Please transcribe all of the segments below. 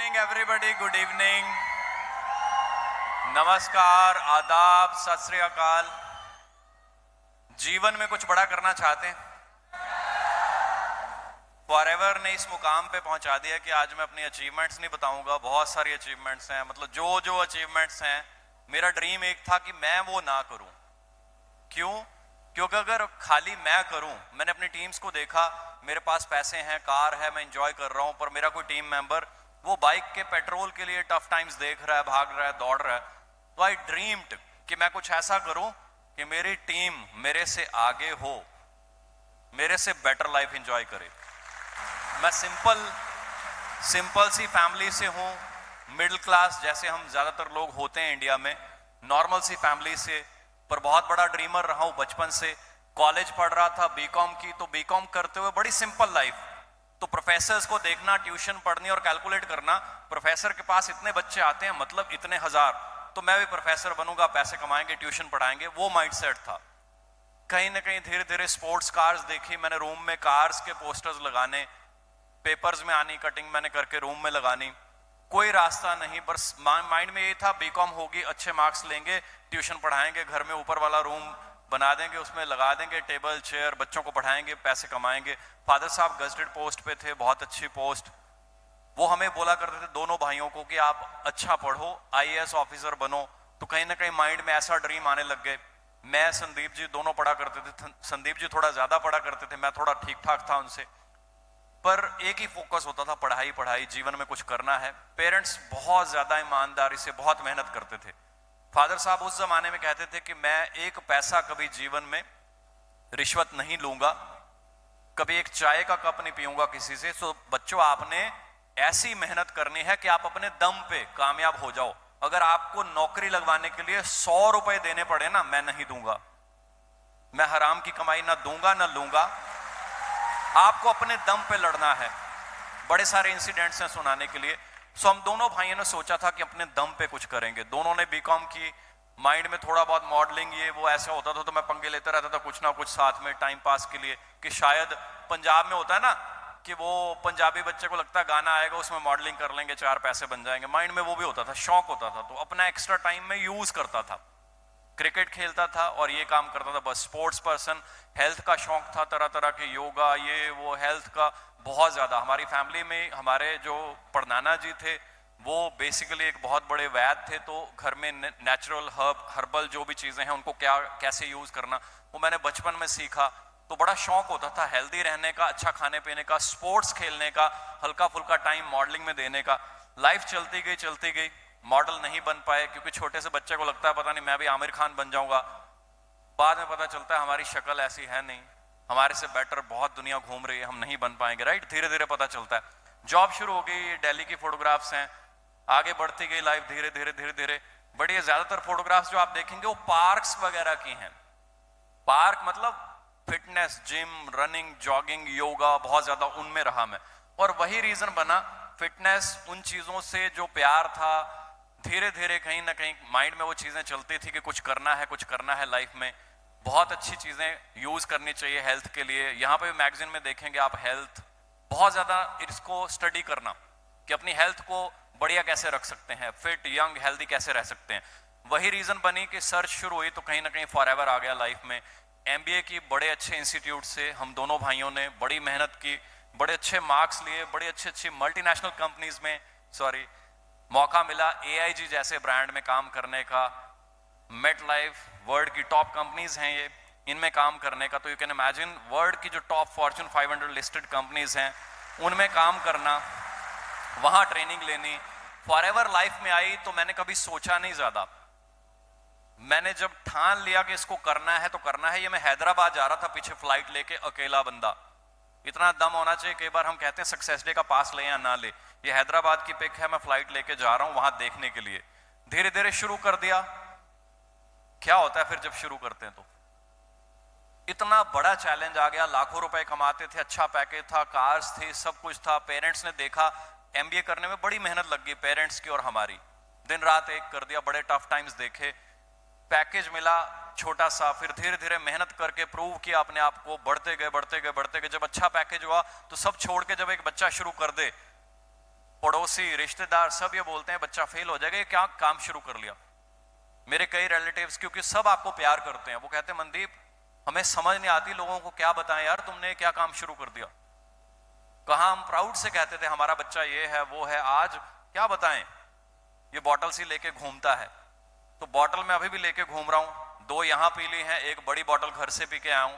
Evening everybody, good evening, नमस्कार, आदाब, सत श्री अकाल। जीवन में कुछ बड़ा करना चाहते हैं? फॉरएवर ने इस मुकाम पे पहुंचा दिया कि आज मैं अपनी अचीवमेंट्स नहीं बताऊंगा। बहुत सारी अचीवमेंट्स हैं, मतलब जो जो अचीवमेंट्स हैं, मेरा ड्रीम एक था कि मैं वो ना करूं। क्यों? क्योंकि अगर खाली मैं करूं, मैंने अपनी टीम्स को देखा, मेरे पास पैसे हैं, कार है, मैं एंजॉय कर रहा हूं, पर मेरा कोई टीम मेंबर वो बाइक के पेट्रोल के लिए टफ टाइम्स देख रहा है, भाग रहा है, दौड़ रहा है। तो आई ड्रीम्ड कि मैं कुछ ऐसा करूं कि मेरी टीम मेरे से आगे हो, मेरे से बेटर लाइफ एंजॉय करे। मैं सिंपल सी फैमिली से हूं, मिडिल क्लास जैसे हम ज्यादातर लोग होते हैं इंडिया में, नॉर्मल सी फैमिली से, पर बहुत बड़ा ड्रीमर रहा हूं बचपन से। कॉलेज पढ़ रहा था बीकॉम की, तो बीकॉम करते हुए बड़ी सिंपल लाइफ। तो प्रोफेसर्स को देखना, ट्यूशन पढ़नी और कैलकुलेट करना, प्रोफेसर के पास इतने बच्चे आते हैं, मतलब इतने हजार, तो मैं भी प्रोफेसर बनूंगा, पैसे कमाएंगे, ट्यूशन पढ़ाएंगे, वो माइंडसेट था। कहीं ना कहीं धीरे धीरे स्पोर्ट्स कार्स देखी मैंने, रूम में कार्स के पोस्टर्स लगाने, पेपर्स में आनी, कटिंग मैंने करके रूम में लगानी, कोई रास्ता नहीं, बस माइंड में ये था बीकॉम होगी, अच्छे मार्क्स लेंगे, ट्यूशन पढ़ाएंगे, घर में ऊपर वाला रूम बना देंगे, उसमें लगा देंगे टेबल चेयर, बच्चों को पढ़ाएंगे, पैसे कमाएंगे। फादर साहब गजेटेड पोस्ट पे थे, बहुत अच्छी पोस्ट। वो हमें बोला करते थे दोनों भाइयों को कि आप अच्छा पढ़ो, आईएएस ऑफिसर बनो। तो कहीं ना कहीं माइंड में ऐसा ड्रीम आने लग गए। मैं, संदीप जी दोनों पढ़ा करते थे, संदीप जी थोड़ा ज्यादा पढ़ा करते थे, मैं थोड़ा ठीक ठाक था उनसे, पर एक ही फोकस होता था, पढ़ाई पढ़ाई, जीवन में कुछ करना है। पेरेंट्स बहुत ज्यादा ईमानदारी से बहुत मेहनत करते थे। फादर साहब उस जमाने में कहते थे कि मैं एक पैसा कभी जीवन में रिश्वत नहीं लूंगा, कभी एक चाय का कप नहीं पीऊंगा किसी से। तो बच्चों, आपने ऐसी मेहनत करनी है कि आप अपने दम पे कामयाब हो जाओ। अगर आपको नौकरी लगवाने के लिए 100 रुपए देने पड़े ना, मैं नहीं दूंगा। मैं हराम की कमाई ना दूंगा ना लूंगा। आपको अपने दम पे लड़ना है। बड़े सारे इंसिडेंट्स हैं सुनाने के लिए। सो हम दोनों भाइयों ने सोचा था कि अपने दम पे कुछ करेंगे। दोनों ने बीकॉम की, माइंड में थोड़ा बहुत मॉडलिंग ये वो ऐसा होता था, तो मैं पंगे लेता रहता था कुछ ना कुछ साथ में टाइम पास के लिए, कि शायद पंजाब में होता है ना कि वो पंजाबी बच्चे को लगता है गाना आएगा उसमें मॉडलिंग कर लेंगे, 4 पैसे बन जाएंगे। माइंड में वो भी होता था, शौक होता था, तो अपना एक्स्ट्रा टाइम में यूज करता था। क्रिकेट खेलता था और ये काम करता था, बस स्पोर्ट्स पर्सन। हेल्थ का शौक था, तरह तरह के योगा, ये वो, हेल्थ का बहुत ज्यादा। हमारी फैमिली में हमारे जो परनाना जी थे वो बेसिकली एक बहुत बड़े वैद्य थे, तो घर में नेचुरल हर्बल जो भी चीजें हैं उनको क्या कैसे यूज करना, वो मैंने बचपन में सीखा। तो बड़ा शौक होता था हेल्दी रहने का, अच्छा खाने पीने का, स्पोर्ट्स खेलने का, हल्का फुल्का टाइम मॉडलिंग में देने का। लाइफ चलती गई, मॉडल नहीं बन पाए क्योंकि छोटे से बच्चे को लगता है पता नहीं मैं भी आमिर खान बन जाऊंगा। बाद में पता चलता है हमारी शक्ल ऐसी है नहीं, हमारे से बेटर बहुत दुनिया घूम रही है, हम नहीं बन पाएंगे। राइट, धीरे धीरे पता चलता है। जॉब शुरू हो गई, दिल्ली की फोटोग्राफ्स हैं, आगे बढ़ती गई लाइफ धीरे धीरे बड़ी। ज्यादातर फोटोग्राफ्स जो आप देखेंगे वो पार्क्स वगैरह की हैं। पार्क मतलब fitness, gym, running, jogging, yoga, बहुत ज्यादा उनमें रहा मैं। और वही रीजन बना, फिटनेस, उन चीजों से जो प्यार था, धीरे धीरे कहीं ना कहीं माइंड में वो चीजें चलती थी कि कुछ करना है लाइफ में। बहुत अच्छी चीजें यूज करनी चाहिए हेल्थ के लिए। यहाँ पे मैगजीन में देखेंगे आप, हेल्थ बहुत ज्यादा, इसको स्टडी करना कि अपनी हेल्थ को बढ़िया कैसे रख सकते हैं, फिट, यंग, हेल्दी कैसे रह सकते हैं। वही रीजन बनी कि सर्च शुरू हुई, तो कहीं ना कहीं फॉरएवर आ गया लाइफ में। एमबीए की बड़े अच्छे इंस्टीट्यूट से हम दोनों भाइयों ने बड़ी मेहनत की, बड़े अच्छे मार्क्स लिए, बड़ी अच्छी मल्टीनेशनल कंपनीज में मौका मिला, एआईजी जैसे ब्रांड में काम करने का। मेट लाइफ वर्ल्ड की टॉप कंपनीज हैं ये, इनमें काम करने का। तो यू कैन इमेजिन, वर्ल्ड की जो टॉप फॉर्च्यून 500 लिस्टेड कंपनीज हैं उनमें काम करना, वहां ट्रेनिंग लेनी। फॉरएवर लाइफ में आई तो मैंने कभी सोचा नहीं ज्यादा। मैंने जब ठान लिया कि इसको करना है तो करना है। ये मैं हैदराबाद जा रहा था पीछे फ्लाइट लेके, अकेला बंदा। इतना दम होना चाहिए, कई बार हम कहते हैं सक्सेस डे का पास ले या ना ले। ये हैदराबाद की पिक है, मैं फ्लाइट लेके जा रहा हूं वहां देखने के लिए। धीरे धीरे शुरू कर दिया। क्या होता है फिर जब शुरू करते हैं तो इतना बड़ा चैलेंज आ गया। लाखों रुपए कमाते थे, अच्छा पैकेज था, कार्स थी, सब कुछ था। पेरेंट्स ने देखा, एमबीए करने में बड़ी मेहनत लग गई पेरेंट्स की और हमारी, दिन रात एक कर दिया, बड़े टफ टाइम्स देखे। पैकेज मिला छोटा सा, फिर धीरे धीरे मेहनत करके प्रूव किया अपने आप को, बढ़ते गए। जब अच्छा पैकेज हुआ तो सब छोड़ के जब एक बच्चा शुरू कर दे पड़ोसी, रिश्तेदार सब ये बोलते हैं बच्चा फेल हो जाएगा, ये क्या काम शुरू कर लिया। मेरे कई रिलेटिव्स, क्योंकि सब आपको प्यार करते हैं, वो कहते हैं मनदीप हमें समझ नहीं आती, लोगों को क्या बताएं यार, तुमने क्या काम शुरू कर दिया। कहाँ हम प्राउड से कहते थे हमारा बच्चा ये है वो है, आज क्या बताएं, ये बॉटल सी लेके घूमता है। तो बॉटल मैं अभी भी लेके घूम रहा हूं, 2 यहां पी ली हैं, एक बड़ी बॉटल घर से पी के आया हूं।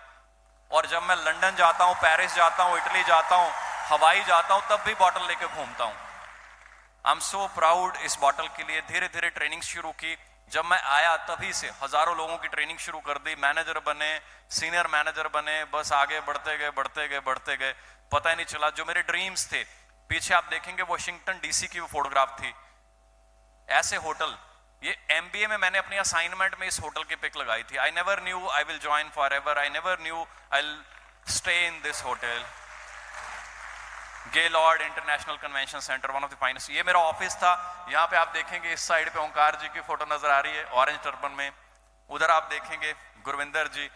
और जब मैं लंदन जाता हूं, पेरिस जाता हूं, इटली जाता हूं, हवाई जाता हूं, तब भी बॉटल लेके घूमता हूं। आई एम सो प्राउड इस बॉटल के लिए। धीरे धीरे ट्रेनिंग शुरू की, जब मैं आया तभी से हजारों लोगों की ट्रेनिंग शुरू कर दी, मैनेजर बने, सीनियर मैनेजर बने, बस आगे बढ़ते गए बढ़ते गए बढ़ते गए, पता ही नहीं चला। जो मेरे ड्रीम्स थे, पीछे आप देखेंगे वॉशिंगटन डीसी की वो फोटोग्राफ थी, ऐसे होटल, ये एमबीए में मैंने अपनी असाइनमेंट में इस होटल की पिक लगाई थी। I never knew I will join for ever, I never knew I will stay in this hotel. Gaylord international convention centre, one of the finest. ये मेरा ऑफिस था। यहाँ पे आप देखेंगे इस साइड पे ओंकार जी की फोटो नजर आ रही है ऑरेंज टर्बन में, उधर आप देखेंगे गुरविंदर जी।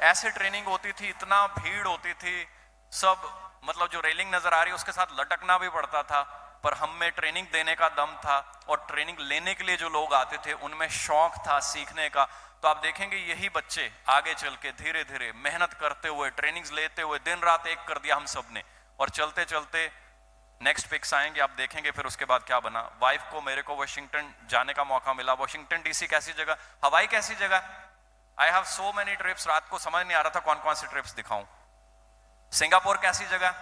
ऐसे ट्रेनिंग होती थी, इतना भीड़ होती थी, सब मतलब जो रेलिंग नजर आ रही है उसके साथ लटकना भी पड़ता था, पर हम में ट्रेनिंग देने का दम था और ट्रेनिंग लेने के लिए जो लोग आते थे उनमें शौक था सीखने का। तो आप देखेंगे यही बच्चे आगे चल के धीरे धीरे मेहनत करते हुए, ट्रेनिंग्स लेते हुए, दिन रात एक कर दिया हम सब ने। और चलते चलते नेक्स्ट पिक्स आएंगे, आप देखेंगे फिर उसके बाद क्या बना। वाइफ को मेरे को वाशिंगटन जाने का मौका मिला। वाशिंगटन डीसी कैसी जगह, हवाई कैसी जगह। I have so many trips, रात को समझ नहीं आ रहा था कौन कौन सी ट्रिप्स दिखाऊं। सिंगापुर कैसी जगह,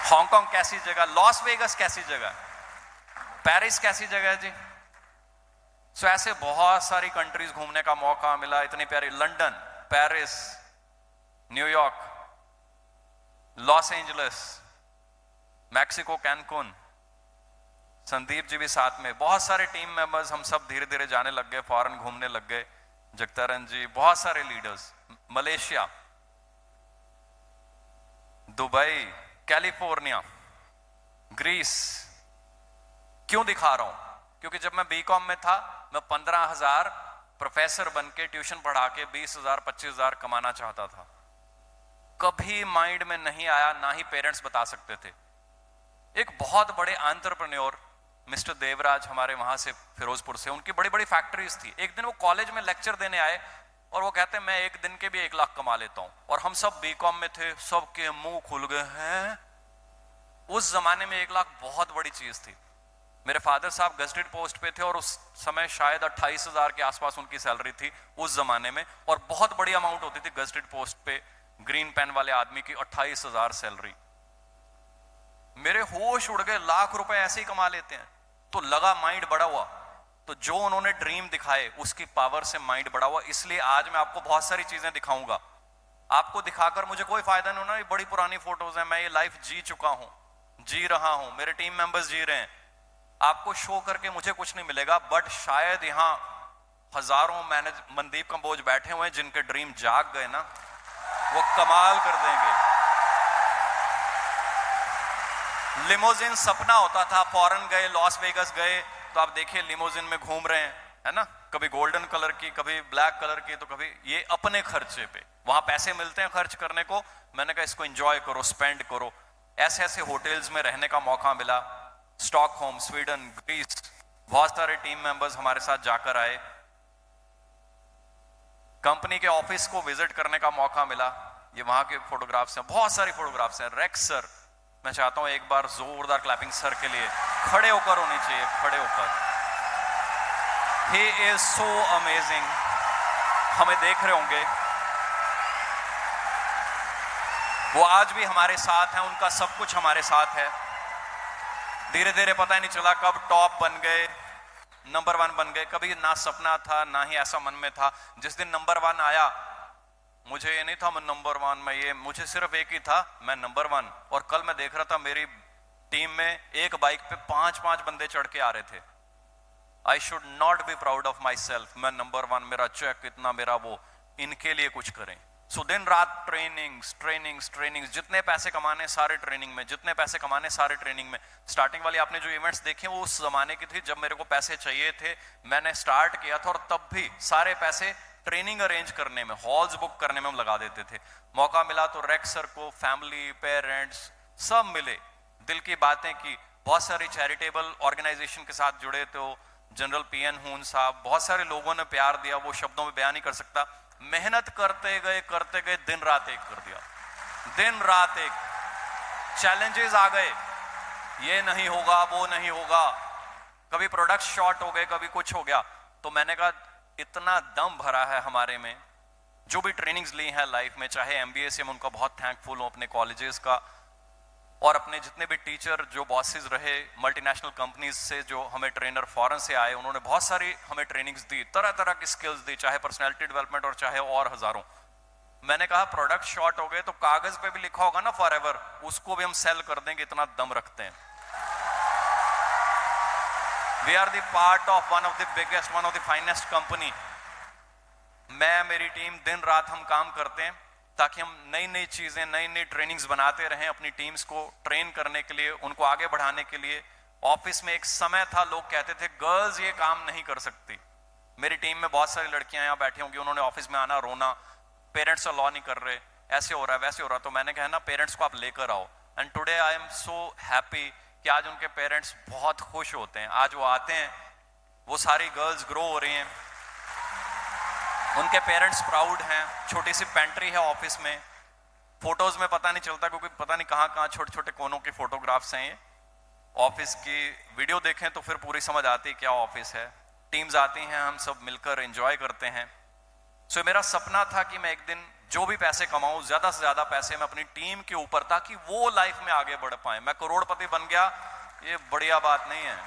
हांगकांग कैसी जगह, लॉस वेगस कैसी जगह, पेरिस कैसी जगह जी। सो ऐसे बहुत सारी कंट्रीज घूमने का मौका मिला, इतनी प्यारी, London, Paris, New York, Los Angeles, Mexico, Cancun, Sandeep ji भी साथ में, बहुत सारे टीम मेंबर्स, हम सब धीरे धीरे जाने लग गए, फॉरेन घूमने लग गए, जगतारन जी, बहुत सारे leaders, Malaysia, Dubai, California, Greece. क्यों दिखा रहा हूं, क्योंकि जब मैं बीकॉम में था, मैं 15,000 प्रोफेसर बन के ट्यूशन पढ़ा के 20,000 25,000 कमाना चाहता था। कभी माइंड में नहीं आया, ना ही पेरेंट्स बता सकते थे। एक बहुत बड़े एंटरप्रेन्योर मिस्टर देवराज हमारे वहां से फिरोजपुर से, उनकी बड़ी बड़ी फैक्ट्रीज थी। एक दिन वो कॉलेज में लेक्चर देने आए और वो कहते हैं मैं एक दिन के भी 1 लाख कमा लेता हूं। और हम सब बीकॉम में थे, सबके मुंह खुल गए हैं। उस जमाने में 1 लाख बहुत बड़ी चीज थी। मेरे फादर साहब गजेटेड पोस्ट पे थे और उस समय शायद 28,000 के आसपास उनकी सैलरी थी उस जमाने में, और बहुत बड़ी अमाउंट होती थी गजेटेड पोस्ट पे ग्रीन पेन वाले आदमी की 28,000 सैलरी। मेरे होश उड़ गए, लाख रुपए ऐसे ही कमा लेते हैं। तो लगा माइंड बड़ा हुआ, तो जो उन्होंने ड्रीम दिखाए उसकी पावर से माइंड बड़ा हुआ। इसलिए आज मैं आपको बहुत सारी चीजें दिखाऊंगा। आपको दिखाकर मुझे कोई फायदा नहीं होना, ये बड़ी पुरानी फोटोज हैं, मैं ये लाइफ जी चुका हूं, जी रहा हूं, मेरे टीम मेंबर्स जी रहे हैं। आपको शो करके मुझे कुछ नहीं मिलेगा, बट शायद यहां हजारों मनदीप कंबोज बैठे हुए हैं जिनके ड्रीम जाग गए ना, वो कमाल कर देंगे। लिमोजिन सपना होता था, फॉरेन गए, लॉस वेगस गए, तो आप देखिए लिमोजिन में घूम रहे हैं, है ना, कभी गोल्डन कलर की, कभी ब्लैक कलर की, तो कभी ये अपने खर्चे पे। वहां पैसे मिलते हैं खर्च करने को, मैंने कहा इसको एंजॉय करो, स्पेंड करो। ऐसे ऐसे होटल्स में रहने का मौका मिला, स्टॉकहोम, स्वीडन, ग्रीस, बहुत सारे टीम मेंबर्स हमारे साथ जाकर आए। कंपनी के ऑफिस को विजिट करने का मौका मिला, ये वहां के फोटोग्राफ्स हैं, बहुत सारी फोटोग्राफ्स हैं। रेक्स सर, मैं चाहता हूं एक बार जोरदार क्लैपिंग सर के लिए, खड़े होकर होनी चाहिए, खड़े होकर। ही इज सो अमेजिंग, हमें देख रहे होंगे, वो आज भी हमारे साथ हैं, उनका सब कुछ हमारे साथ है। धीरे धीरे पता ही नहीं चला कब टॉप बन गए, नंबर 1 बन गए। कभी ना सपना था, ना ही ऐसा मन में था। जिस दिन नंबर 1 आया, मुझे ये नहीं था मैं नंबर 1 में, ये मुझे सिर्फ एक ही था, मैं नंबर 1। और कल मैं देख रहा था मेरी टीम में एक बाइक पे 5-5 बंदे चढ़ के आ रहे थे। I should not be proud of my self, मैं नंबर 1, मेरा चेक इतना, मेरा वो, इनके लिए कुछ करें। सो दिन रात ट्रेनिंग्स ट्रेनिंग्स ट्रेनिंग्स, जितने पैसे कमाने सारे ट्रेनिंग में, जितने पैसे कमाने सारे ट्रेनिंग में। स्टार्टिंग वाली आपने जो इवेंट्स देखे वो उस जमाने की थी जब मेरे को पैसे चाहिए थे, मैंने स्टार्ट किया था, और तब भी सारे पैसे ट्रेनिंग अरेंज करने में, हॉल्स बुक करने में हम लगा देते थे। मौका मिला तो रेक्स सर को, फैमिली, पेरेंट्स, सब मिले, दिल की बातें की, बहुत सारी चैरिटेबल ऑर्गेनाइजेशन के साथ जुड़े, तो जनरल पीएन हून साहब, बहुत सारे लोगों ने प्यार दिया, वो शब्दों में बयान नहीं कर सकता। मेहनत करते गए, दिन रात एक कर दिया, दिन रात एक। चैलेंजेस आ गए, ये नहीं होगा, वो नहीं होगा, कभी प्रोडक्ट शॉर्ट हो गए, कभी कुछ हो गया। तो मैंने कहा इतना दम भरा है हमारे में, जो भी ट्रेनिंग्स ली हैं लाइफ में, चाहे एमबीए से मैं उनका बहुत थैंकफुल हूं, अपने कॉलेजेस का, और अपने जितने भी टीचर जो बॉसेस रहे मल्टीनेशनल कंपनीज से, जो हमें ट्रेनर फॉरेन से आए, उन्होंने बहुत सारी हमें ट्रेनिंग्स दी, तरह तरह की स्किल्स दी, चाहे पर्सनैलिटी डेवलपमेंट और चाहे और हजारों। मैंने कहा प्रोडक्ट शॉर्ट हो गए तो कागज पे भी लिखा होगा ना फॉरएवर, उसको भी हम सेल कर देंगे, इतना दम रखते हैं। We are the part of one of the biggest, one of the finest company. मैं, मेरी टीम, दिन रात हम काम करते हैं ताकि हम नई नई चीजें, नई नई ट्रेनिंग्स बनाते रहें, अपनी टीम्स को ट्रेन करने के लिए, उनको आगे बढ़ाने के लिए। ऑफिस में एक समय था लोग कहते थे गर्ल्स ये काम नहीं कर सकती। मेरी टीम में बहुत सारी लड़कियां यहाँ बैठी होंगी, उन्होंने ऑफिस में आना, रोना, पेरेंट्स अलाउ नहीं कर रहे, ऐसे हो रहा है, वैसे हो रहा है। तो मैंने कहा ना, पेरेंट्स को आप लेकर आओ। And today I am so happy कि आज उनके पेरेंट्स बहुत खुश होते हैं। आज वो आते हैं, वो सारी गर्ल्स ग्रो हो रही हैं, उनके पेरेंट्स प्राउड हैं। छोटी सी पेंट्री है ऑफिस में, फोटोज में पता नहीं चलता क्योंकि पता नहीं कहाँ कहाँ छोटे छोटे कोनों की फोटोग्राफ्स हैं ये। ऑफिस की वीडियो देखें तो फिर पूरी समझ आती है क्या ऑफिस है। टीम्स आती हैं, हम सब मिलकर एंजॉय करते हैं। सो मेरा सपना था कि मैं एक दिन जो भी पैसे कमाऊं, ज्यादा से ज्यादा पैसे मैं अपनी टीम के ऊपर, ताकि वो लाइफ में आगे बढ़ पाए। मैं करोड़पति बन गया, ये बढ़िया बात नहीं है।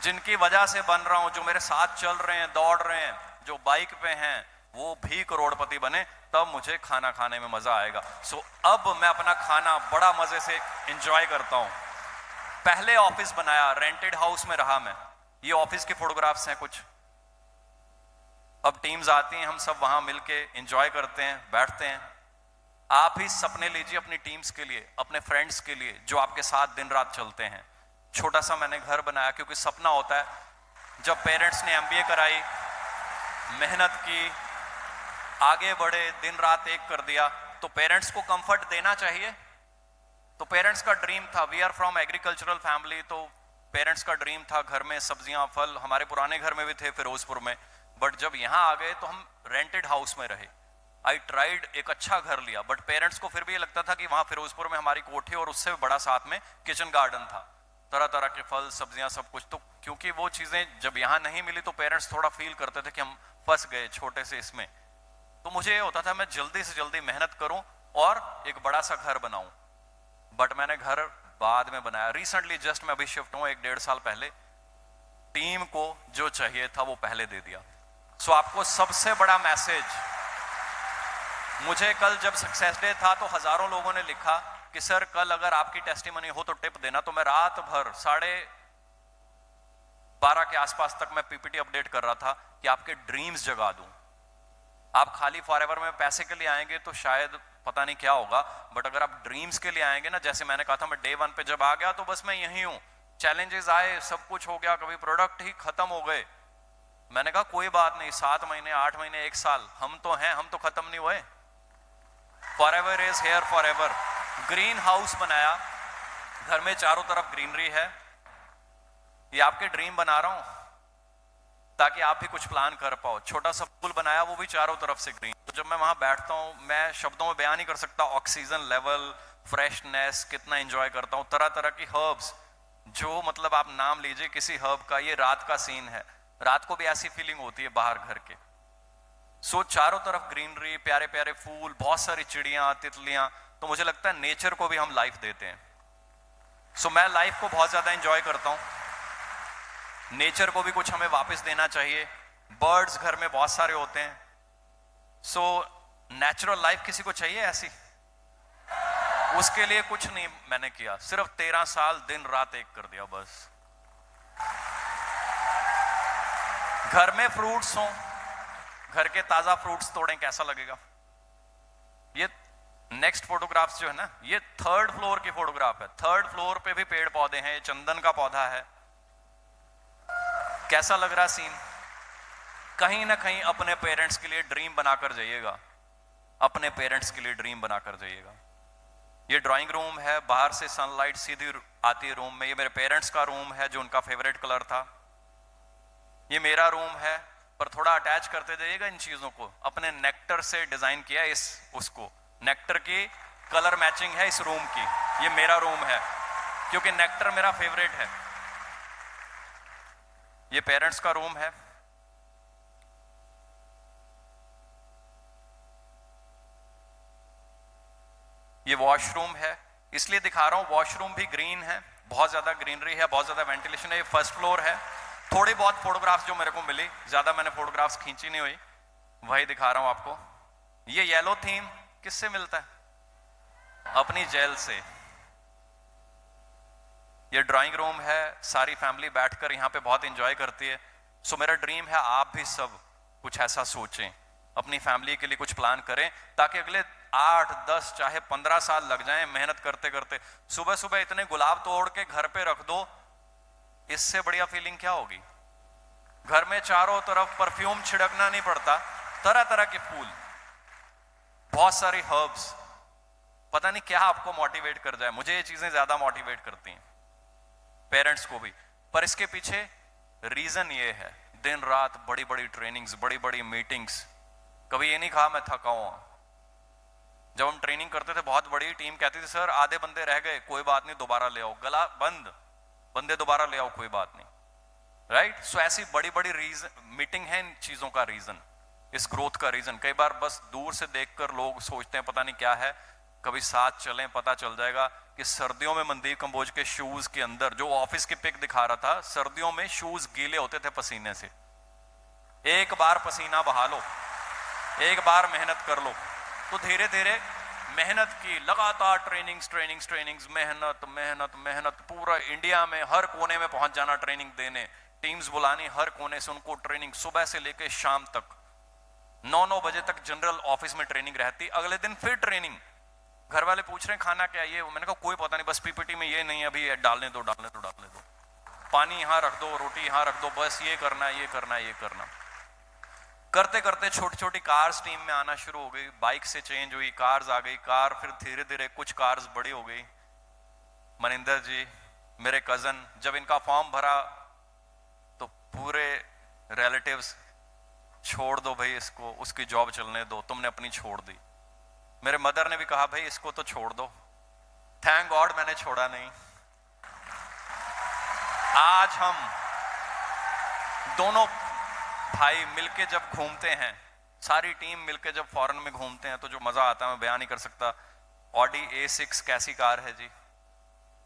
जिनकी वजह से बन रहा हूं, जो मेरे साथ चल रहे हैं, दौड़ रहे हैं, जो बाइक पे हैं, वो भी करोड़पति बने, तब मुझे खाना खाने में मजा आएगा। सो अब मैं अपना खाना बड़ा मजे से एंजॉय करता हूं। पहले ऑफिस बनाया, रेंटेड हाउस में रहा मैं। ये ऑफिस की फोटोग्राफ्स हैं कुछ। अब टीम्स आती हैं, हम सब वहां मिलके एंजॉय करते हैं, बैठते हैं। आप ही सपने लीजिए अपनी टीम्स के लिए, अपने फ्रेंड्स के लिए, जो आपके साथ दिन रात चलते हैं। छोटा सा मैंने घर बनाया, क्योंकि सपना होता है जब पेरेंट्स ने एमबीए कराई, मेहनत की, आगे बढ़े, दिन रात एक कर दिया, तो पेरेंट्स को कंफर्ट देना चाहिए। तो पेरेंट्स का ड्रीम था, we are from agricultural family, तो पेरेंट्स का ड्रीम था घर में सब्जियां, फल। हमारे पुराने घर में भी थे फिरोजपुर में, बट जब यहां आ गए तो हम रेंटेड हाउस में रहे। आई ट्राइड, एक अच्छा घर लिया, बट पेरेंट्स को फिर भी ये लगता था कि वहां फिरोजपुर में हमारी कोठी और उससे बड़ा साथ में किचन गार्डन था, तरह तरह के फल, सब्जियां, सब कुछ। तो क्योंकि वो चीजें जब यहां नहीं मिली तो पेरेंट्स थोड़ा फील करते थे कि हम फंस गए छोटे से इसमें। तो मुझे ये होता था मैं जल्दी से जल्दी मेहनत करूं और एक बड़ा सा घर बनाऊं। बट मैंने घर बाद में बनाया। रिसेंटली जस्ट मैं अभी शिफ्ट हूं, 1-1.5 साल पहले। टीम को जो चाहिए था वो पहले दे दिया। सो आपको सबसे बड़ा मैसेज, मुझे कल जब सक्सेस डे था तो हजारों लोगों ने लिखा कि सर कल अगर आपकी टेस्टिमनी हो तो टिप देना। तो मैं रात भर 12:30 के आसपास तक मैं पीपीटी अपडेट कर रहा था कि आपके ड्रीम्स जगा दूं। आप खाली फॉरएवर में पैसे के लिए आएंगे तो शायद पता नहीं क्या होगा, बट अगर आप ड्रीम्स के लिए आएंगे ना, जैसे मैंने कहा था, मैं डे 1 पे जब आ गया तो बस मैं यही हूं। चैलेंजेस आए, सब कुछ हो गया, कभी प्रोडक्ट ही खत्म हो गए। मैंने कहा कोई बात नहीं, 7 महीने, 8 महीने, 1 साल, हम तो हैं, हम तो खत्म नहीं हुए। Forever is here forever. Green house बनाया, घर में चारों तरफ ग्रीनरी है। ये आपके ड्रीम बना रहा हूं ताकि आप भी कुछ प्लान कर पाओ। छोटा सा पूल बनाया, वो भी चारों तरफ से ग्रीन। तो जब मैं वहां बैठता हूं, मैं शब्दों में बयान नहीं कर सकता ऑक्सीजन लेवल, फ्रेशनेस, कितना एंजॉय करता हूं। तरह तरह की हर्ब्स, जो मतलब आप नाम लीजिए किसी हर्ब का। ये रात का सीन है, रात को भी ऐसी फीलिंग होती है बाहर घर के। सो चारों तरफ ग्रीनरी, प्यारे प्यारे फूल, बहुत सारी चिड़ियां, तितलियां। तो मुझे लगता है नेचर को भी हम लाइफ देते हैं। सो मैं लाइफ को बहुत ज्यादा एंजॉय करता हूं। नेचर को भी कुछ हमें वापस देना चाहिए। बर्ड्स घर में बहुत सारे होते हैं। सो नेचुरल लाइफ किसी को चाहिए ऐसी, उसके लिए कुछ नहीं मैंने किया, सिर्फ 13 साल दिन रात एक कर दिया बस। घर में फ्रूट्स हों, घर के ताजा फ्रूट्स तोड़ें, कैसा लगेगा। ये नेक्स्ट फोटोग्राफ्स जो है ना, ये 3rd फ्लोर की फोटोग्राफ है। 3rd फ्लोर पे भी पेड़ पौधे हैं, चंदन का पौधा है। कैसा लग रहा सीन। कहीं ना कहीं अपने पेरेंट्स के लिए ड्रीम बनाकर जाइएगा, अपने पेरेंट्स के लिए ड्रीम बनाकर जाइएगा। ये ड्राइंग रूम है, बाहर से सनलाइट सीधी आती है रूम में। ये मेरे पेरेंट्स का रूम है जो उनका फेवरेट कलर था। ये मेरा रूम है, पर थोड़ा अटैच करते जाइएगा इन चीजों को। अपने नेक्टर से डिजाइन किया उसको, नेक्टर की कलर मैचिंग है इस रूम की। ये मेरा रूम है क्योंकि नेक्टर मेरा फेवरेट है। ये पेरेंट्स का रूम है। ये वॉशरूम है, इसलिए दिखा रहा हूं, वॉशरूम भी ग्रीन है, बहुत ज्यादा ग्रीनरी है, बहुत ज्यादा वेंटिलेशन है। ये फर्स्ट फ्लोर है। थोड़ी बहुत फोटोग्राफ्स जो मेरे को मिली, ज्यादा मैंने फोटोग्राफ्स खींची नहीं हुई, वही दिखा रहा हूं आपको। ये येलो थीम किससे मिलता है? अपनी जेल से। ये ड्राइंग रूम है, सारी फैमिली बैठकर यहाँ पे बहुत एंजॉय करती है। सो मेरा ड्रीम है आप भी सब कुछ ऐसा सोचें, अपनी फैमिली के लिए कुछ प्लान करें, ताकि अगले 8, 10 चाहे 15 साल लग जाएं मेहनत करते करते। सुबह सुबह इतने गुलाब तोड़ के घर पे रख दो, इससे बढ़िया फीलिंग क्या होगी? घर में चारों तरफ परफ्यूम छिड़कना नहीं पड़ता, तरह तरह के फूल, बहुत सारी हर्ब्स। पता नहीं क्या आपको मोटिवेट कर जाए, मुझे ये चीजें ज्यादा मोटिवेट करती हैं, पेरेंट्स को भी। पर इसके पीछे रीजन ये है, दिन रात बड़ी बड़ी ट्रेनिंग्स, बड़ी बड़ी मीटिंग्स। कभी ये नहीं कहा मैं थका हुआ। जब हम ट्रेनिंग करते थे, बहुत बड़ी टीम कहती थी सर आधे बंदे रह गए, कोई बात नहीं दोबारा ले आओ, गला बंद, बंदे दोबारा ले आओ, कोई बात नहीं, राइट। सो ऐसी बड़ी बड़ी रीजन मीटिंग है इन चीजों का रीजन, इस ग्रोथ का रीजन। कई बार बस दूर से देखकर लोग सोचते हैं पता नहीं क्या है, कभी साथ चलें पता चल जाएगा कि सर्दियों में मनदीप कंबोज के शूज के अंदर, जो ऑफिस की पिक दिखा रहा था, सर्दियों में शूज गीले होते थे पसीने से। एक बार पसीना बहा लो, एक बार मेहनत कर लो, तो धीरे धीरे मेहनत की लगातार ट्रेनिंग्स, मेहनत मेहनत मेहनत, पूरा इंडिया में हर कोने में पहुंच जाना ट्रेनिंग देने, टीम्स बुलानी हर कोने से, उनको ट्रेनिंग सुबह से लेकर शाम तक। 9-9 बजे तक जनरल ऑफिस में ट्रेनिंग रहती, अगले दिन फिर ट्रेनिंग। घर वाले पूछ रहे हैं खाना क्या, ये मैंने कहा कोई पता नहीं, बस पीपीटी में ये नहीं है अभी, डालने दो, पानी यहाँ रख दो, रोटी यहाँ रख दो, बस ये करना ये करना ये करना। करते करते छोटी छोटी कार्स टीम में आना शुरू हो गई, बाइक से चेंज हुई, कार्स आ गई, कार फिर धीरे धीरे कुछ कार्स बड़ी हो गई। मनिंदर जी मेरे कजन, जब इनका फॉर्म भरा तो पूरे रिलेटिव्स, छोड़ दो भाई इसको, उसकी जॉब चलने दो, तुमने अपनी छोड़ दी। मेरे मदर ने भी कहा भाई इसको तो छोड़ दो, थैंक गॉड मैंने छोड़ा नहीं। आज हम दोनों भाई मिलके जब घूमते हैं, सारी टीम मिलके जब फॉरेन में घूमते हैं, तो जो मजा आता है मैं बयान नहीं कर सकता। ऑडी A6 कैसी कार है जी,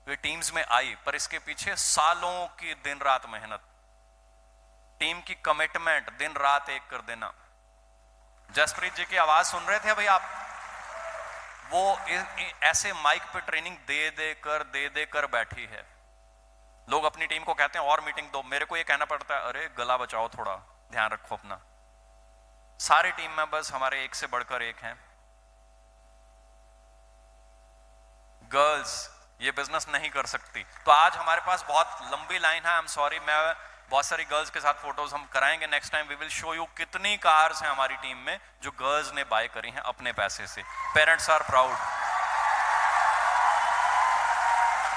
ये टीम्स में आई, पर इसके पीछे सालों की दिन रात मेहनत, टीम की कमिटमेंट, दिन रात एक कर देना। जसप्रीत जी की आवाज सुन रहे थे भाई आप, वो ऐसे माइक पे ट्रेनिंग दे कर बैठी है। लोग अपनी टीम को कहते हैं और मीटिंग दो, मेरे को ये कहना पड़ता है अरे गला बचाओ, थोड़ा ध्यान रखो अपना। सारे टीम मेंबर्स हमारे एक से बढ़कर एक हैं। गर्ल्स ये बिजनेस नहीं कर सकती, तो आज हमारे पास बहुत लंबी लाइन है। आई एम सॉरी, मैं बहुत सारी गर्ल्स के साथ फोटोज हम कराएंगे next time. We will show you कितनी कार्स हैं हमारी टीम में जो गर्ल्स ने बाय करी हैं अपने पैसे से। Parents are proud.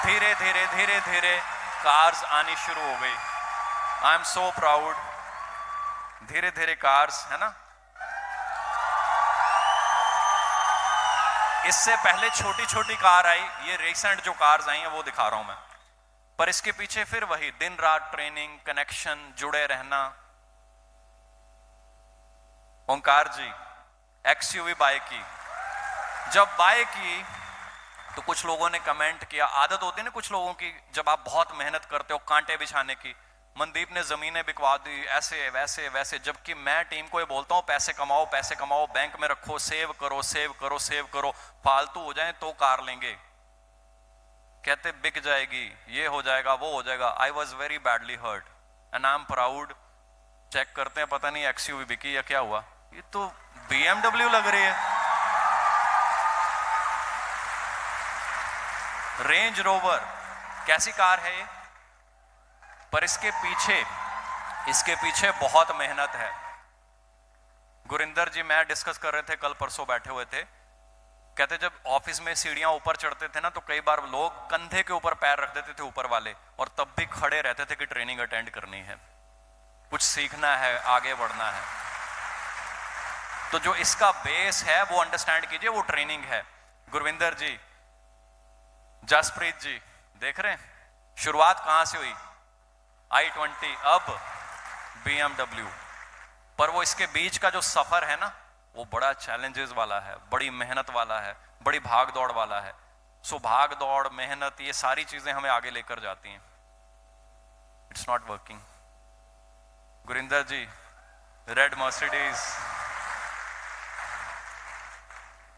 धीरे धीरे धीरे धीरे कार्स आनी शुरू हो गई। I am so proud. धीरे धीरे कार्स, है ना। इससे पहले छोटी छोटी कार आई, ये रिसेंट जो कार्स आई हैं वो दिखा रहा हूं मैं। पर इसके पीछे फिर वही दिन रात ट्रेनिंग, कनेक्शन, जुड़े रहना। ओंकार जी XUV बाय की, जब बाय की तो कुछ लोगों ने कमेंट किया, आदत होती है ना कुछ लोगों की, जब आप बहुत मेहनत करते हो कांटे बिछाने की, मनदीप ने जमीनें बिकवा दी, ऐसे वैसे वैसे। जबकि मैं टीम को ये बोलता हूँ पैसे कमाओ, बैंक में रखो, सेव करो, फालतू हो जाए तो कार लेंगे। कहते बिक जाएगी, ये हो जाएगा, वो हो जाएगा। I was very badly hurt and I am proud. Check करते हैं, पता नहीं XUV बिकी या क्या हुआ, ये तो BMW लग रही है, रेंज रोवर, कैसी कार है ये। पर इसके पीछे बहुत मेहनत है। गुरिंदर जी मैं डिस्कस कर रहे थे, कल परसों बैठे हुए थे, कहते जब ऑफिस में सीढ़ियां ऊपर चढ़ते थे ना, तो कई बार लोग कंधे के ऊपर पैर रख देते थे ऊपर वाले, और तब भी खड़े रहते थे कि ट्रेनिंग अटेंड करनी है, कुछ सीखना है, आगे बढ़ना है। तो जो इसका बेस है वो अंडरस्टैंड कीजिए, वो ट्रेनिंग है। गुरविंदर जी, जसप्रीत जी, देख रहे हैं शुरुआत कहां से हुई, i20, अब BMW। पर वो इसके बीच का जो सफर है ना, वो बड़ा चैलेंजेस वाला है, बड़ी मेहनत वाला है, बड़ी भाग दौड़ वाला है। सो भाग दौड़, मेहनत, ये सारी चीजें हमें आगे लेकर जाती हैं। It's not working. Gurinder ji, red Mercedes.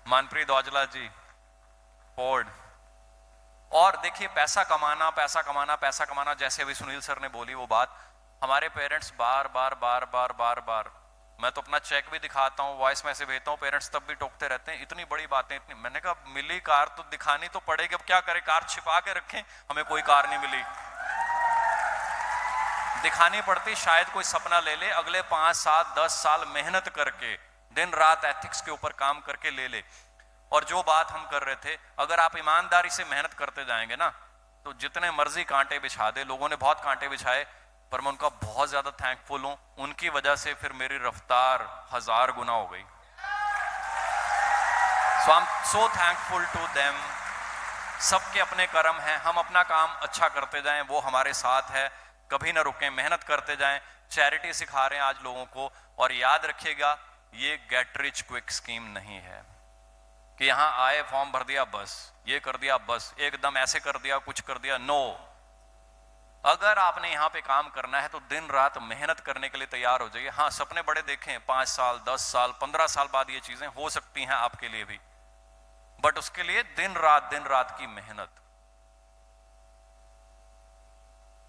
Manpreet Aujla ji, Ford. और देखिए, पैसा कमाना, पैसा कमाना, पैसा कमाना, जैसे अभी सुनील सर ने बोली वो बात, हमारे पेरेंट्स बार बार बार बार बार बार, मैं तो अपना चेक भी दिखाता हूँ, वॉइस मैसेज भेजता हूँ, पेरेंट्स तब भी टोकते रहते हैं, इतनी बड़ी बातें, इतनी। मैंने कहा मिली कार तो दिखानी तो पड़ेगी, अब क्या करें, कार छिपा के रखें, हमें कोई कार नहीं मिली, दिखानी पड़ती, शायद कोई सपना ले ले, अगले 5, 7, 10 साल मेहनत करके, दिन रात एथिक्स के ऊपर काम करके ले ले। और जो बात हम कर रहे थे, अगर आप ईमानदारी से मेहनत करते जाएंगे ना, तो जितने मर्जी कांटे बिछा दे, लोगों ने बहुत कांटे बिछाए, पर मैं उनका बहुत ज्यादा थैंकफुल हूं, उनकी वजह से फिर मेरी रफ्तार 1000 गुना हो गई। So I am so thankful to them. सबके अपने कर्म हैं, हम अपना काम अच्छा करते जाएं, वो हमारे साथ है, कभी ना रुकें, मेहनत करते जाएं। चैरिटी सिखा रहे हैं आज लोगों को, और याद रखिएगा, ये गेट रिच क्विक स्कीम नहीं है कि यहां आए, फॉर्म भर दिया, बस ये कर दिया, बस एकदम ऐसे कर दिया, कुछ कर दिया। नो, अगर आपने यहां पे काम करना है तो दिन रात मेहनत करने के लिए तैयार हो जाइए। हाँ, सपने बड़े देखें, 5 साल, 10 साल, 15 साल बाद ये चीजें हो सकती हैं आपके लिए भी, बट उसके लिए दिन रात की मेहनत।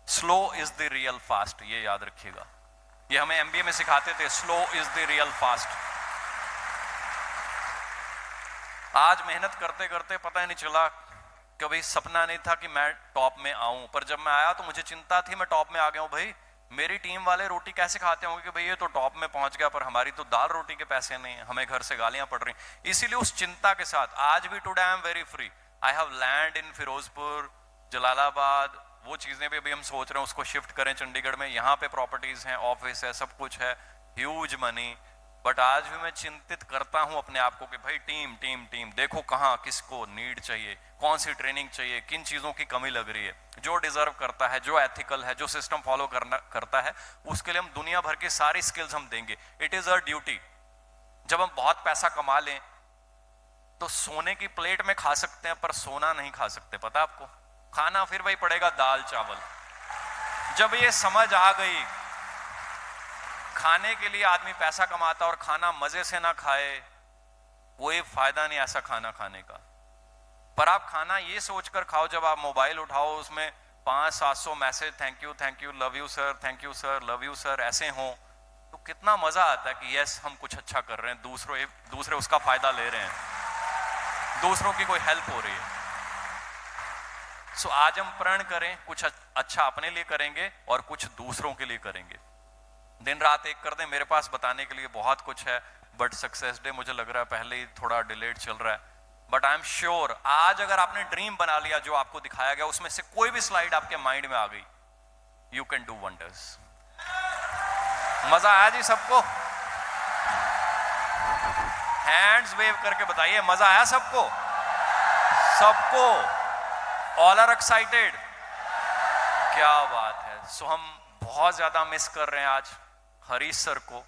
Slow is the real fast, ये याद रखिएगा, ये हमें MBA में सिखाते थे, slow is the real fast. आज मेहनत करते करते पता ही नहीं चला, कभी सपना नहीं था कि मैं टॉप में आऊं, पर जब मैं आया तो मुझे चिंता थी, मैं टॉप में आ गया हूं। भाई, मेरी टीम वाले रोटी कैसे खाते होंगे कि भाई ये तो टॉप में पहुंच गया, पर हमारी तो दाल रोटी के पैसे नहीं है, हमें घर से गालियां पड़ रही। इसीलिए उस चिंता के साथ आज भी today I am very free. I have land in Firozpur, Jalalabad, वो चीजें भी अभी हम सोच रहे हैं उसको शिफ्ट करें चंडीगढ़ में। यहाँ पे प्रॉपर्टीज हैं, ऑफिस है, सब कुछ है, ह्यूज मनी, बट आज भी मैं चिंतित करता हूं अपने आप को कि भाई टीम टीम टीम, देखो कहां किसको नीड चाहिए, कौन सी ट्रेनिंग चाहिए, किन चीजों की कमी लग रही है। जो डिजर्व करता है, जो एथिकल है, जो सिस्टम फॉलो करता है, उसके लिए हम दुनिया भर की सारी स्किल्स हम देंगे। It is our duty. जब हम बहुत पैसा कमा लें तो सोने की प्लेट में खा सकते हैं, पर सोना नहीं खा सकते, पता आपको, खाना फिर वही पड़ेगा, दाल चावल। जब ये समझ आ गई, खाने के लिए आदमी पैसा कमाता और खाना मजे से ना खाए, कोई फायदा नहीं ऐसा खाना खाने का। पर आप खाना ये सोचकर खाओ, जब आप मोबाइल उठाओ उसमें 500-700 message, thank you, love you sir, thank you sir, love you sir, ऐसे हो, तो कितना मजा आता है कि यस, हम कुछ अच्छा कर रहे हैं, दूसरे उसका फायदा ले रहे हैं, दूसरों की कोई हेल्प हो रही है। सो आज हम प्रण करें, कुछ अच्छा अपने लिए करेंगे और कुछ दूसरों के लिए करेंगे। दिन रात एक कर दें। मेरे पास बताने के लिए बहुत कुछ है, बट सक्सेस डे मुझे लग रहा है पहले ही थोड़ा डिलेड चल रहा है, बट आई एम श्योर आज अगर आपने ड्रीम बना लिया जो आपको दिखाया गया, उसमें से कोई भी स्लाइड आपके माइंड में आ गई, यू कैन डू वंडर्स। मजा आया जी सबको? हैंड्स वेव करके बताइए, मजा आया सबको? सबको? All are excited? क्या बात है। सो हम बहुत ज्यादा मिस कर रहे हैं आज हरीश सर को,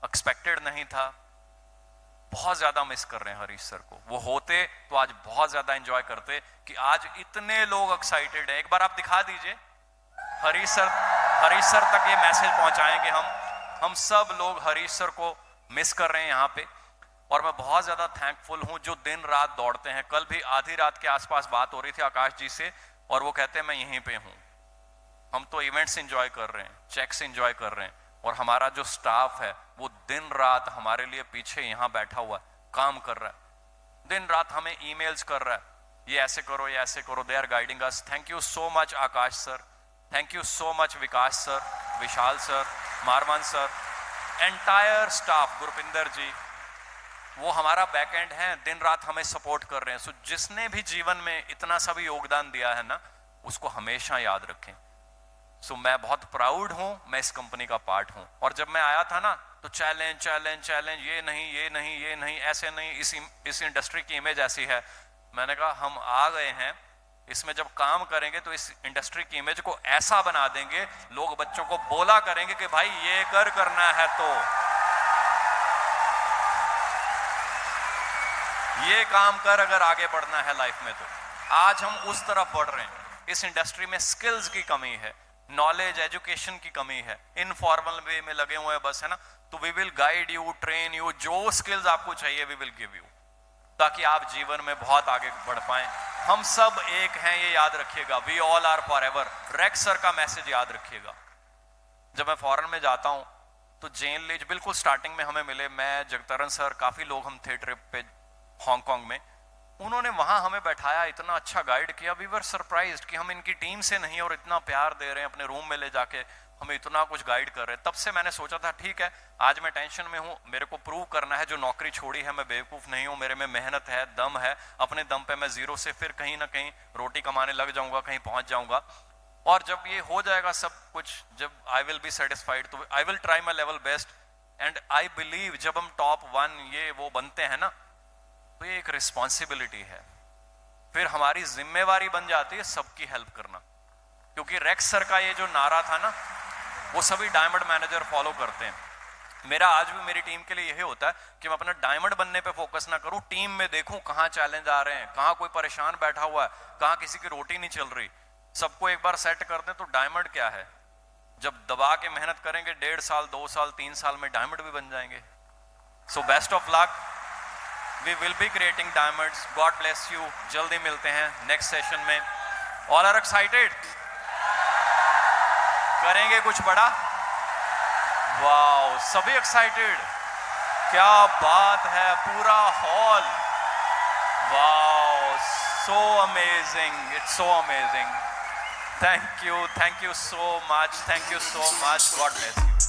एक्सपेक्टेड नहीं था, बहुत ज्यादा मिस कर रहे हैं हरीश सर को। वो होते तो आज बहुत ज्यादा एंजॉय करते कि आज इतने लोग एक्साइटेड हैं। एक बार आप दिखा दीजिए, हरीश सर तक ये मैसेज पहुंचाएंगे हम सब लोग हरीश सर को मिस कर रहे हैं यहाँ पे। और मैं बहुत ज्यादा थैंकफुल हूं जो दिन रात दौड़ते हैं। कल भी आधी रात के आसपास बात हो रही थी आकाश जी से, और वो कहते हैं मैं यहीं पे हूं, हम तो इवेंट्स एंजॉय कर रहे हैं, चेक्स एंजॉय कर रहे हैं, और हमारा जो स्टाफ है वो दिन रात हमारे लिए पीछे यहाँ बैठा हुआ काम कर रहा है, दिन रात हमें ईमेल्स कर रहा है, ये ऐसे करो, ये ऐसे करो। They are guiding us. Thank you so much Akash sir, thank you so much Vikas sir, Vishal sir, Marwan sir, entire staff, Gurpinder ji, वो हमारा बैक एंड है, दिन रात हमें सपोर्ट कर रहे हैं। सो जिसने भी जीवन में इतना सा भी योगदान दिया है ना, उसको हमेशा याद रखें। सो मैं बहुत प्राउड हूं, मैं इस कंपनी का पार्ट हूं। और जब मैं आया था ना, तो चैलेंज चैलेंज चैलेंज, ये नहीं ये नहीं ये नहीं, ऐसे नहीं, इस इंडस्ट्री की इमेज ऐसी है। मैंने कहा हम आ गए हैं, इसमें जब काम करेंगे तो इस इंडस्ट्री की इमेज को ऐसा बना देंगे, लोग बच्चों को बोला करेंगे कि भाई ये करना है तो ये काम कर, अगर आगे बढ़ना है लाइफ में। तो आज हम उस तरफ बढ़ रहे हैं। इस इंडस्ट्री में स्किल्स की कमी है, नॉलेज एजुकेशन की कमी है, इनफॉर्मल वे में लगे हुए हैं बस, है ना। तो we will guide you, train you, जो स्किल्स आपको चाहिए वी विल गिव यू, ताकि आप जीवन में बहुत आगे बढ़ पाएं। हम सब एक हैं, ये याद रखिएगा। We all are forever. Rex sir का मैसेज याद रखिएगा। जब मैं फॉरेन में जाता हूं तो जेन लीज बिल्कुल स्टार्टिंग में हमें मिले, मैं, जगतरन सर, काफी लोग, हम थे ट्रिप पे हांगकांग में। उन्होंने वहां हमें बैठाया, इतना अच्छा गाइड किया। वी वर सरप्राइज्ड कि हम इनकी टीम से नहीं और इतना प्यार दे रहे हैं, अपने रूम में ले जाके हमें इतना कुछ गाइड कर रहे हैं। तब से मैंने सोचा था ठीक है, आज मैं टेंशन में हूं, मेरे को प्रूव करना है, जो नौकरी छोड़ी है मैं बेवकूफ नहीं हूं, मेरे में मेहनत है, दम है, अपने दम पे मैं जीरो से फिर कहीं ना कहीं रोटी कमाने लग जाऊंगा, कहीं पहुंच जाऊंगा। और जब ये हो जाएगा सब कुछ, जब आई विल बी सेटिस्फाइड, तो I will try my level best. And I believe जब हम टॉप 1 ये वो बनते हैं ना, तो ये एक रिस्पॉन्सिबिलिटी है, फिर हमारी जिम्मेवारी बन जाती है सबकी हेल्प करना। क्योंकि रेक्स सर का ये जो नारा था ना, वो सभी डायमंड मैनेजर फॉलो करते हैं। मेरा आज भी मेरी टीम के लिए यही होता है कि मैं अपना डायमंड बनने पे फोकस ना करूं, टीम में देखूं कहां चैलेंज आ रहे हैं, कहां कोई परेशान बैठा हुआ है, कहां किसी की रोटी नहीं चल रही। सबको एक बार सेट कर दें तो डायमंड क्या है, जब दबा के मेहनत करेंगे 1.5 साल 2 साल 3 साल में डायमंड भी बन जाएंगे। So best of luck, we will be creating diamonds. God bless you. जल्दी मिलते हैं नेक्स्ट सेशन में। All are excited? करेंगे कुछ बड़ा? वाओ, सभी एक्साइटेड, क्या बात है, पूरा hall. Wow, so amazing, it's so amazing. Thank you so much, thank you so much, God bless you.